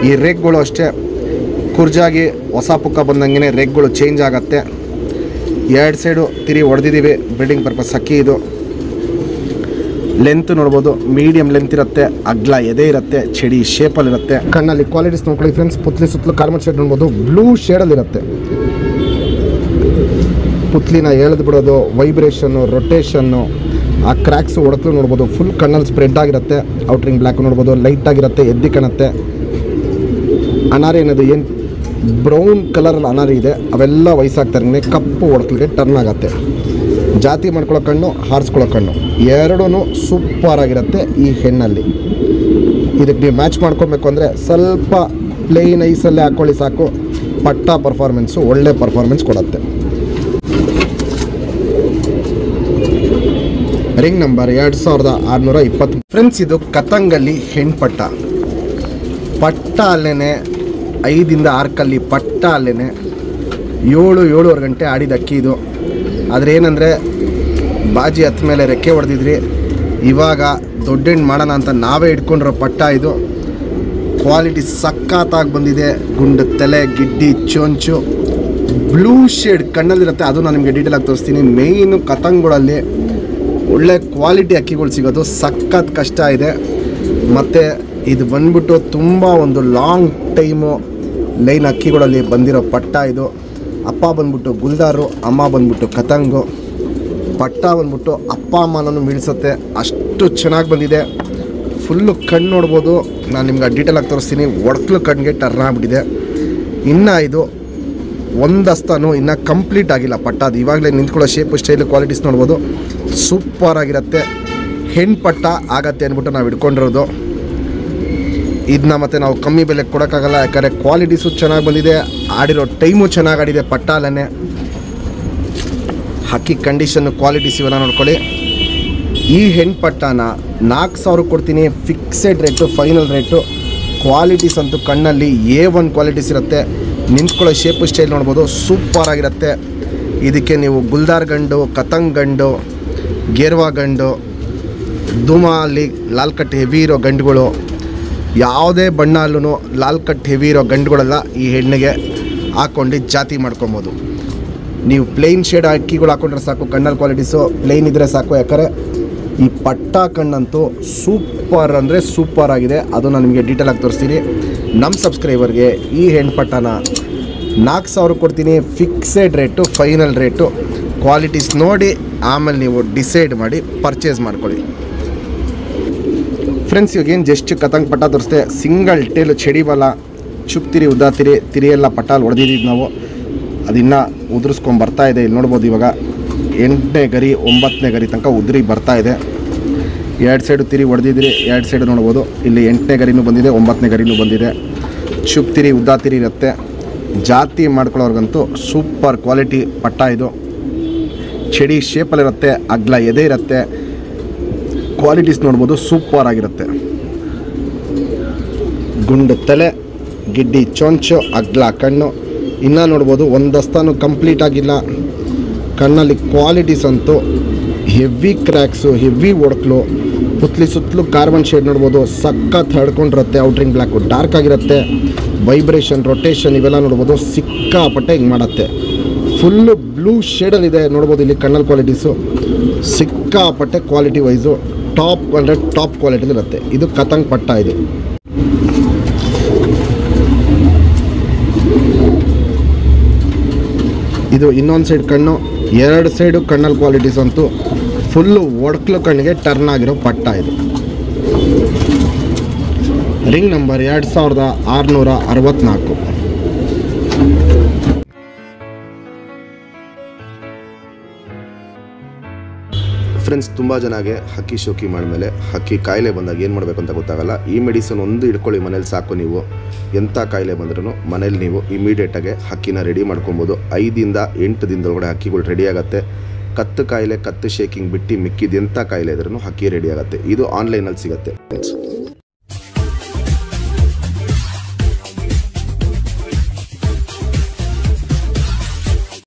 ಈ ರೇಗ್ಗಳು ಅಷ್ಟೇ ಕುರ್ಜಾಗಿ ಹೊಸ ಪುಕ್ಕ ಬಂದಂಗೆ ರೇಗ್ಗಳು ಚೇಂಜ್ ಆಗುತ್ತೆ. 2 ಸೈಡು ತಿರಿ ಹೊಡೆದಿದ್ದೀವಿ, ಬ್ರೀಡಿಂಗ್ ಪರ್ಪಸ್ ಅಕ್ಕಿ ಇದು. ಲೆಂತ್ ನೋಡ್ಬೋದು, ಮೀಡಿಯಮ್ ಲೆಂತ್ ಇರುತ್ತೆ, ಅಗ್ಲ ಎದೆ ಇರುತ್ತೆ, ಚಡಿ ಶೇಪಲ್ಲಿರುತ್ತೆ. ಕಣ್ಣಲ್ಲಿ ಕ್ವಾಲಿಟೀಸ್ ನೋಡ್ಕೊಳ್ಳಿ ಫ್ರೆಂಡ್ಸ್. ಪುತ್ಲಿ ಸುತ್ತಲೂ ಕಾರ್ಬನ್ ಶೇಡ್ ನೋಡ್ಬೋದು, ಬ್ಲೂ ಶೇಡಲ್ಲಿರುತ್ತೆ. ಪುತ್ಲಿನ ಎಳೆದು ಬಿಡೋದು, ವೈಬ್ರೇಷನ್ನು, ರೊಟೇಷನ್ನು, ಆ ಕ್ರ್ಯಾಕ್ಸು ಹೊಡಕಲು ನೋಡ್ಬೋದು. ಫುಲ್ ಕಣ್ಣಲ್ಲಿ ಸ್ಪ್ರೆಡ್ ಆಗಿರುತ್ತೆ. ಔಟ್ರಿಂಗ್ ಬ್ಲ್ಯಾಕ್ ನೋಡ್ಬೋದು, ಲೈಟ್ ಆಗಿರುತ್ತೆ, ಎದ್ದಿ ಕಾಣುತ್ತೆ. ಅನಾರಿ ಅನ್ನೋದು ಏನು ಬ್ರೌನ್ ಕಲರಲ್ಲಿ ಅನಾರಿ ಇದೆ, ಅವೆಲ್ಲ ವಯಸ್ಸಾಗ್ತಾರೆ ಕಪ್ಪು ಹೊಡಕಲಿಗೆ ಟರ್ನ್ ಆಗುತ್ತೆ. ಜಾತಿ ಮಾಡ್ಕೊಳ್ಳೋ ಕಣ್ಣು, ಹಾರಿಸ್ಕೊಳ್ಳೋ ಕಣ್ಣು ಎರಡೂ ಸೂಪರ್ ಆಗಿರುತ್ತೆ ಈ ಹೆಣ್ಣಲ್ಲಿ. ಇದಕ್ಕೆ ನೀವು ಮ್ಯಾಚ್ ಮಾಡ್ಕೊಬೇಕು ಅಂದರೆ ಸ್ವಲ್ಪ ಪ್ಲೇನ್ ಐಸಲ್ಲೇ ಹಾಕ್ಕೊಳ್ಳಿ ಸಾಕು. ಪಟ್ಟ ಪರ್ಫಾರ್ಮೆನ್ಸು ಒಳ್ಳೆ ಪರ್ಫಾರ್ಮೆನ್ಸ್ ಕೊಡುತ್ತೆ. Ring number 2620. ಫ್ರೆಂಡ್ಸ್, ಇದು ಕತಂಗಲ್ಲಿ ಹೆಣ್ಣು ಪಟ್ಟ. ಪಟ್ಟ ಅಲ್ಲೇ 5 ರಿಂದ 6 ಕಲ್ಲಿ ಪಟ್ಟ ಅಲ್ಲೇ 7-7:30 ಗಂಟೆ ಆಡಿದ ಅಕ್ಕಿ ಇದು. ಆದರೆ ಏನಂದರೆ ಬಾಜಿ ಹತ್ತ ಮೇಲೆ ರೆಕ್ಕೆ ಹೊಡೆದಿದ್ರಿ, ಇವಾಗ ದೊಡ್ಡೆಣ್ಣು ಮಾಡೋಣ ಅಂತ ನಾವೇ ಇಟ್ಕೊಂಡಿರೋ ಪಟ್ಟ ಇದು. ಕ್ವಾಲಿಟಿ ಸಖತ್ತಾಗಿ ಬಂದಿದೆ. ಗುಂಡು ತಲೆ, ಗಿಡ್ಡಿ, ಚೊಂಚು, ಬ್ಲೂ ಶೇಡ್ ಕಣ್ಣಲ್ಲಿರುತ್ತೆ. ಅದು ನಾನು ನಿಮಗೆ ಡೀಟೇಲಾಗಿ ತೋರಿಸ್ತೀನಿ. ಮೇಯ್ನು ಕತಂಗಳಲ್ಲಿ ಒಳ್ಳೆ ಕ್ವಾಲಿಟಿ ಅಕ್ಕಿಗಳು ಸಿಗೋದು ಸಖತ್ ಕಷ್ಟ ಇದೆ. ಮತ್ತು ಇದು ಬಂದ್ಬಿಟ್ಟು ತುಂಬ ಒಂದು ಲಾಂಗ್ ಟೈಮು ಲೈನ್ ಅಕ್ಕಿಗಳಲ್ಲಿ ಬಂದಿರೋ ಪಟ್ಟ ಇದು. ಅಪ್ಪ ಬಂದ್ಬಿಟ್ಟು ಗುಲ್ದಾರು, ಅಮ್ಮ ಬಂದ್ಬಿಟ್ಟು ಕತಂಗು. ಪಟ್ಟ ಬಂದ್ಬಿಟ್ಟು ಅಪ್ಪ ಅಮ್ಮನೂ ಮೀಳಿಸುತ್ತೆ, ಅಷ್ಟು ಚೆನ್ನಾಗಿ ಬಂದಿದೆ. ಫುಲ್ಲು ಕಣ್ಣು ನೋಡ್ಬೋದು. ನಾನು ನಿಮ್ಗೆ ಡೀಟೇಲಾಗಿ ತೋರಿಸ್ತೀನಿ. ಒಡಕ್ಲು ಕಣ್ಣಿಗೆ ಟರ್ನ್ ಆಗಿಬಿಟ್ಟಿದೆ. ಇನ್ನು ಇದು ಒಂದಸ್ತಾನು ಇನ್ನೂ ಕಂಪ್ಲೀಟ್ ಆಗಿಲ್ಲ ಪಟ್ಟ. ಅದು ಇವಾಗಲೇ ನಿಂತ್ಕೊಳ್ಳೋ ಶೇಪು, ಸ್ಟೈಲು, ಕ್ವಾಲಿಟೀಸ್ ನೋಡ್ಬೋದು. ಸೂಪರಾಗಿರುತ್ತೆ. ಹೆಣ್ಣು ಪಟ್ಟ ಆಗತ್ತೆ ಅಂದ್ಬಿಟ್ಟು ನಾವು ಇಟ್ಕೊಂಡಿರೋದು. ಇದನ್ನ ಮತ್ತು ನಾವು ಕಮ್ಮಿ ಬೆಲೆಗೆ ಕೊಡೋಕ್ಕಾಗಲ್ಲ, ಯಾಕಂದರೆ ಕ್ವಾಲಿಟೀಸು ಚೆನ್ನಾಗಿ ಬಂದಿದೆ, ಆಡಿರೋ ಟೈಮು ಚೆನ್ನಾಗಿ ಆಡಿದೆ ಪಟ್ಟ ಅಲ್ಲೇ. ಹಕ್ಕಿ ಕಂಡೀಷನ್ನು, ಕ್ವಾಲಿಟೀಸ್ ಇವೆಲ್ಲ ನೋಡ್ಕೊಳ್ಳಿ. ಈ ಹೆಣ್ಣು ಪಟ್ಟನ 4,000 ಕೊಡ್ತೀನಿ. Fixed rate, final rate. Qualities ಅಂತೂ ಕಣ್ಣಲ್ಲಿ A1 ಕ್ವಾಲಿಟೀಸ್ ಇರುತ್ತೆ. ನಿಂತ್ಕೊಳ್ಳೋ ಶೇಪು, ಸ್ಟೈಲ್ ನೋಡ್ಬೋದು, ಸೂಪರಾಗಿರುತ್ತೆ. ಇದಕ್ಕೆ ನೀವು ಗುಲ್ದಾರ್ ಗಂಡು, ಕತಂಗ್ ಗಂಡು, ಗೇರ್ವಾ ಗಂಡು, ಧೂಮಾಲಿ ಲಾಲ್ ಕಟ್ ಹೆವಿ ಇರೋ ಗಂಡುಗಳು, ಯಾವುದೇ ಬಣ್ಣ ಅಲ್ಲೂ ಲಾಲ್ ಕಟ್ ಹೆವಿ ಇರೋ ಗಂಡುಗಳೆಲ್ಲ ಈ ಹೆಣ್ಣಿಗೆ ಹಾಕ್ಕೊಂಡು ಜಾತಿ ಮಾಡ್ಕೊಬೋದು. ನೀವು ಪ್ಲೇನ್ ಶೇಡ್ ಅಕ್ಕಿಗಳು ಹಾಕೊಂಡ್ರೆ ಸಾಕು, ಕಣ್ಣಲ್ಲಿ ಕ್ವಾಲಿಟೀಸು ಪ್ಲೇನ್ ಇದ್ದರೆ ಸಾಕು. ಯಾಕಂದರೆ ಈ ಪಟ್ಟ ಕಣ್ಣಂತೂ ಸೂಪರ್ ಅಂದರೆ ಸೂಪರ್ ಆಗಿದೆ. ಅದು ನಾನು ನಿಮಗೆ ಡೀಟೇಲಾಗಿ ತೋರಿಸ್ತೀನಿ. ನಮ್ಮ ಸಬ್ಸ್ಕ್ರೈಬರ್ಗೆ ಈ ಹೆಣ್ಣು ಪಟ್ಟನ 4,000 ಕೊಡ್ತೀನಿ. Fixed rate, final rate. Qualities ನೋಡಿ ಆಮೇಲೆ ನೀವು ಡಿಸೈಡ್ ಮಾಡಿ ಪರ್ಚೇಸ್ ಮಾಡ್ಕೊಳ್ಳಿ. ಫ್ರೆಂಡ್ಸ್, ಇವಾಗೇನು ಜಸ್ಟ್ ಕತಂಗ್ ಪಟ್ಟ ತೋರಿಸ್ದೆ. ಸಿಂಗಲ್ ಟೇಲು ಚಡಿ ಬಲ, ಚುಪ್ತಿರಿ, ಉದ್ದಾತಿರಿ, ತಿರಿಯೆಲ್ಲ ಪಟ್ಟಾಲ್ ಹೊಡೆದಿದ್ದೀವಿ ನಾವು. ಅದಿನ್ನು ಉದುರಿಸ್ಕೊಂಡು ಬರ್ತಾ ಇದೆ. ಇಲ್ಲಿ ನೋಡ್ಬೋದು, ಇವಾಗ 8ನೇ ಗರಿ 9ನೇ ಗರಿ ತನಕ ಉದುರಿ ಬರ್ತಾ ಇದೆ. 2 ಸೈಡು ತಿರಿ ಹೊಡೆದಿದ್ರಿ, 2 ಸೈಡು ನೋಡ್ಬೋದು. ಇಲ್ಲಿ 8ನೇ ಗರಿನೂ ಬಂದಿದೆ, 9ನೇ ಗರಿನೂ ಬಂದಿದೆ. ಚುಪ್ತಿರಿ, ಉದ್ದಾತಿರಿ ಇರುತ್ತೆ. ಜಾತಿ ಮಾಡ್ಕೊಳ್ಳೋರ್ಗಂತೂ ಸೂಪರ್ ಕ್ವಾಲಿಟಿ ಪಟ್ಟ ಇದು. ಚಡಿ ಶೇಪಲ್ಲಿರುತ್ತೆ, ಅಗ್ಲ ಎದೆ ಇರುತ್ತೆ. ಕ್ವಾಲಿಟೀಸ್ ನೋಡ್ಬೋದು, ಸೂಪರ್ ಆಗಿರುತ್ತೆ. ಗುಂಡು ತಲೆ, ಗಿಡ್ಡಿ ಚೊಂಚು, ಅಗ್ಲ ಕಣ್ಣು. ಇನ್ನೂ ನೋಡ್ಬೋದು, ಒಂದಸ್ತಾನು ಕಂಪ್ಲೀಟ್ ಆಗಿಲ್ಲ. ಕಣ್ಣಲ್ಲಿ ಕ್ವಾಲಿಟೀಸ್ ಅಂತೂ ಹೆವಿ ಕ್ರ್ಯಾಕ್ಸು, ಹೆವಿ ಒಡಕ್ಲು, ಪುತ್ಲಿ ಸುತ್ತಲೂ ಕಾರ್ಬನ್ ಶೇಡ್ ನೋಡ್ಬೋದು. ಸಖತ್ ಹಡ್ಕೊಂಡಿರುತ್ತೆ. ಔಟ್ರಿಂಗ್ ಬ್ಲ್ಯಾಕು ಡಾರ್ಕ್ ಆಗಿರುತ್ತೆ. ವೈಬ್ರೇಷನ್, ರೊಟೇಷನ್ ಇವೆಲ್ಲ ನೋಡ್ಬೋದು. ಸಿಕ್ಕಾಪಟ್ಟೆ ಹಿಂಗೆ ಮಾಡುತ್ತೆ. ಫುಲ್ಲು ಬ್ಲೂ ಶೇಡಲ್ಲಿದೆ ನೋಡ್ಬೋದು. ಇಲ್ಲಿ ಕಣ್ಣಲ್ಲಿ ಕ್ವಾಲಿಟೀಸು ಸಿಕ್ಕಾಪಟ್ಟೆ ಕ್ವಾಲಿಟಿ ವೈಸು ಟಾಪ್ ಅಂದರೆ ಟಾಪ್ ಕ್ವಾಲಿಟಿಲಿರುತ್ತೆ. ಇದು ಕತಂಗ್ ಪಟ್ಟ ಇದು. ಇದು ಇನ್ನೊಂದು ಸೈಡ್ ಕಣ್ಣು, 2 ಸೈಡು ಕಣ್ಣಲ್ಲಿ ಕ್ವಾಲಿಟೀಸ್ ಅಂತೂ ಫುಲ್ಲು ಒಡಕ್ಲು ಕಣ್ಣಿಗೆ ಟರ್ನ್ ಆಗಿರೋ ಪಟ್ಟ ಇದು. Ring number 2664. ಫ್ರೆಂಡ್ಸ್, ತುಂಬ ಜನಗೆ ಹಕ್ಕಿ ಶೋಕಿ ಮಾಡಿದ್ಮೇಲೆ ಹಕ್ಕಿ ಕಾಯಿಲೆ ಬಂದಾಗ ಏನು ಮಾಡಬೇಕು ಅಂತ ಗೊತ್ತಾಗಲ್ಲ. ಈ ಮೆಡಿಸನ್ ಒಂದು ಇಟ್ಕೊಳ್ಳಿ ಮನೇಲಿ ಸಾಕು. ನೀವು ಎಂಥ ಕಾಯಿಲೆ ಬಂದ್ರೂ ಮನೇಲಿ ನೀವು ಇಮಿಡಿಯೇಟಾಗಿ ಹಕ್ಕಿನ ರೆಡಿ ಮಾಡ್ಕೊಬೋದು. 5ರಿಂದ 8 ದಿನದೊಳಗಡೆ ಹಕ್ಕಿಗಳು ರೆಡಿ ಆಗುತ್ತೆ. ಕತ್ತು ಕಾಯಿಲೆ, ಕತ್ತು ಶೇಕಿಂಗ್ ಬಿಟ್ಟು ಮಿಕ್ಕಿದ ಎಂಥ ಕಾಯಿಲೆ ಇದ್ರೂ ಹಕ್ಕಿ ರೆಡಿ ಆಗುತ್ತೆ. ಇದು ಆನ್ಲೈನಲ್ಲಿ ಸಿಗುತ್ತೆ ಫ್ರೆಂಡ್ಸ್.